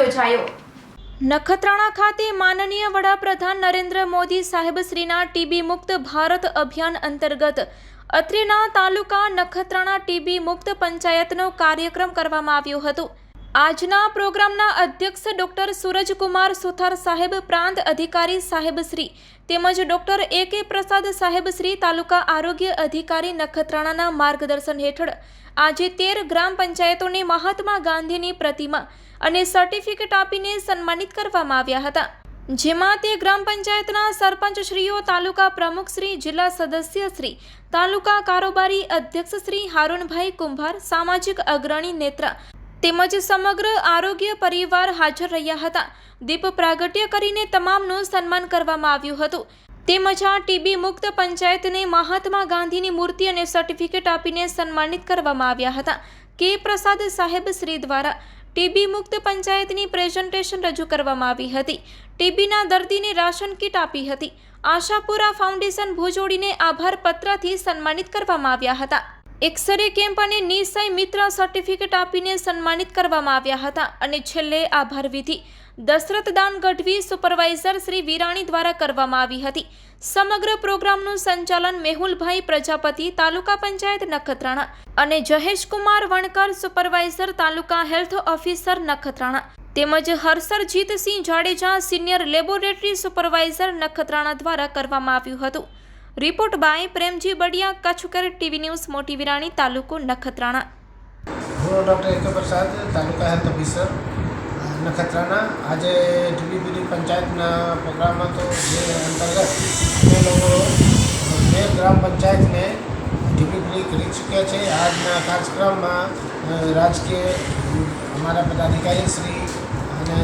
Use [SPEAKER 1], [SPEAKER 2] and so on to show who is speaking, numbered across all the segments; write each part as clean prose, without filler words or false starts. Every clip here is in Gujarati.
[SPEAKER 1] યોજાયો। નખત્રાણા ખાતે માનનીય વડાપ્રધાન નરેન્દ્ર મોદી સાહેબશ્રીના ટીબી મુક્ત ભારત અભિયાન અંતર્ગત અત્રેના તાલુકા નખત્રાણા ટીબી મુક્ત પંચાયતનો કાર્યક્રમ કરવામાં આવ્યો હતો। આજના પ્રોગ્રામના અધ્યક્ષ ડોક્ટર સૂરજકુમાર સુથાર સાહેબ, પ્રાંત અધિકારી સાહેબશ્રી તેમજ ડોક્ટર A.K. પ્રસાદ સાહેબશ્રી, તાલુકા આરોગ્ય અધિકારી નખત્રાણાના માર્ગદર્શન હેઠળ આજે 13 ગ્રામ પંચાયતોને મહાત્મા ગાંધીની પ્રતિમા અને સર્ટિફિકેટ આપીને સન્માનિત કરવામાં આવ્યા હતા, જેમાં તે ગ્રામ પંચાયતના સરપંચશ્રીઓ, તાલુકા પ્રમુખશ્રી, જિલ્લા સદસ્યશ્રી, તાલુકા કારોબારી અધ્યક્ષશ્રી હારૂનભાઈ કુંભાર, સામાજિક અગ્રણી નેત્રા તેમજ સમગ્ર આરોગ્ય પરિવાર હાજર રહ્યા હતા। દીપ પ્રાગટ્ય કરીને તમામનું સન્માન કરવામાં આવ્યું હતું। તેમજ આ ટીબી મુક્ત પંચાયતને મહાત્મા ગાંધીની મૂર્તિ અને સર્ટિફિકેટ આપીને સન્માનિત કરવામાં આવ્યા હતા। કે પ્રસાદ સાહેબ શ્રી દ્વારા ટીબી મુક્ત પંચાયતની પ્રેઝન્ટેશન રજૂ કરવામાં આવી હતી। ટીબીના દર્દીને રાશન કીટ આપી હતી। આશાપુરા ફાઉન્ડેશન ભુજોડીને આભાર પત્રથી સન્માનિત કરવામાં આવ્યા હતા। એક્સરે કેમ્પ અને નિશય મિત્ર સર્ટિફિકેટ આપીને સન્માનિત કરવામાં આવ્યા હતા। અને છેલ્લે આભાર વિધિ દશરથદાન ગઢવી, સુપરવાઇઝર શ્રી વિરાણી દ્વારા કરવામાં આવી હતી। સમગ્ર પ્રોગ્રામનું સંચાલન મેહુલભાઈ પ્રજાપતિ, તાલુકા પંચાયત નખત્રાણા અને Jaheshkumar Vankar, supervisor taluka health officer Nakhatrana તેમજ Harsarjitsinh Jadeja, senior laboratory supervisor Nakhatrana દ્વારા કરવામાં આવ્યું હતું। Report by Premji Badiya, Kutchkar TV news, Moti Virani, તાલુકો નખત્રાણા।
[SPEAKER 2] હું ડૉક્ટર A.K. પ્રસાદ, તાલુકા હેલ્થ ઓફિસર નખત્રાણા। આજે ટીબી પંચાયતના પ્રોગ્રામ હતો, જે અંતર્ગત અમે લોકો 13 ગ્રામ પંચાયતને ટીબી ફ્રી કરી ચૂક્યા છે। આજના કાર્યક્રમમાં રાજકીય અમારા પદાધિકારી શ્રી અને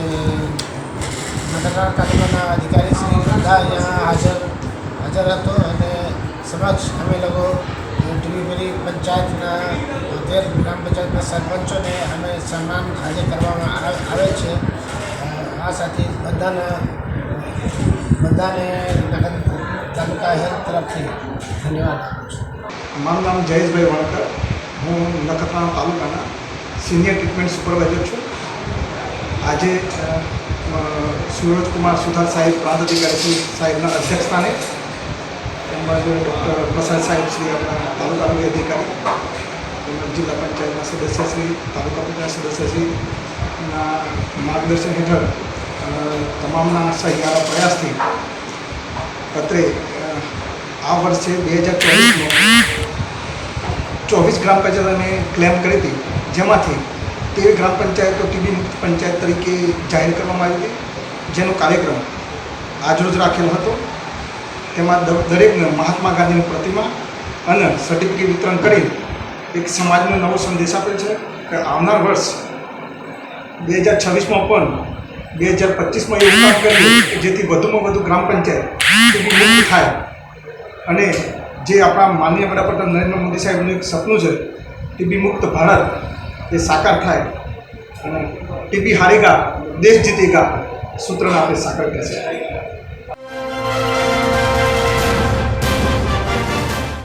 [SPEAKER 2] નખત્રાણા તાલુકાના અધિકારી શ્રી બધા અહીંયા હાજર હતો અને સમક્ષ અમે લોકો ટીબી ફ્રી પંચાયતના 13 ગ્રામ પંચાયતના સરપંચોને અમે સન્માન આજે કરવામાં આવે છે। આ સાથે બધાને તાલુકા હેલ્થ તરફથી ધન્યવાદ આપું છું।
[SPEAKER 3] મારું નામ જયેશભાઈ વણકર, હું નખત્રાણા તાલુકાના સિનિયર ટ્રીટમેન્ટ સુપરવાઇઝર છું। આજે સૂરજકુમાર સુથાર સાહેબ, પ્રાંત અધિકારી સાહેબના અધ્યક્ષસ્થાને તેમજ ડૉક્ટર પ્રસાદ સાહેબ શ્રી આપણા તાલુકા આરોગ્ય અધિકારી તેમજ જિલ્લા પંચાયતના સદસ્યશ્રી, તાલુકા પંચાયત સદસ્યશ્રીના માર્ગદર્શન હેઠળ તમામના સહિયારા પ્રયાસથી અત્રે આ વર્ષે 2024 ગ્રામ પંચાયત અમે ક્લેમ કરી હતી, જેમાંથી 13 ગ્રામ પંચાયતો ટીબી મુક્ત પંચાયત તરીકે જાહેર કરવામાં આવી હતી, જેનો કાર્યક્રમ આજરોજ રાખેલો હતો। તેમાં દરેકને મહાત્મા ગાંધીની પ્રતિમા અને સર્ટિફિકેટ વિતરણ કરી એક સમાજનો નવો સંદેશ આપેલ છે કે આવનાર વર્ષ 2026માં પણ 2025માં એવું કામ કરીએ જેથી વધુમાં વધુ ગ્રામ પંચાયત ટીબી મુક્ત થાય અને જે આપણા માનનીય વડાપ્રધાન નરેન્દ્ર મોદી સાહેબનું એક સપનું છે ટીબી મુક્ત ભારત, એ સાકાર થાય અને ટીબી હારેગા દેશ જીતેગા સૂત્રને આપણે સાકાર કરી શકીએ।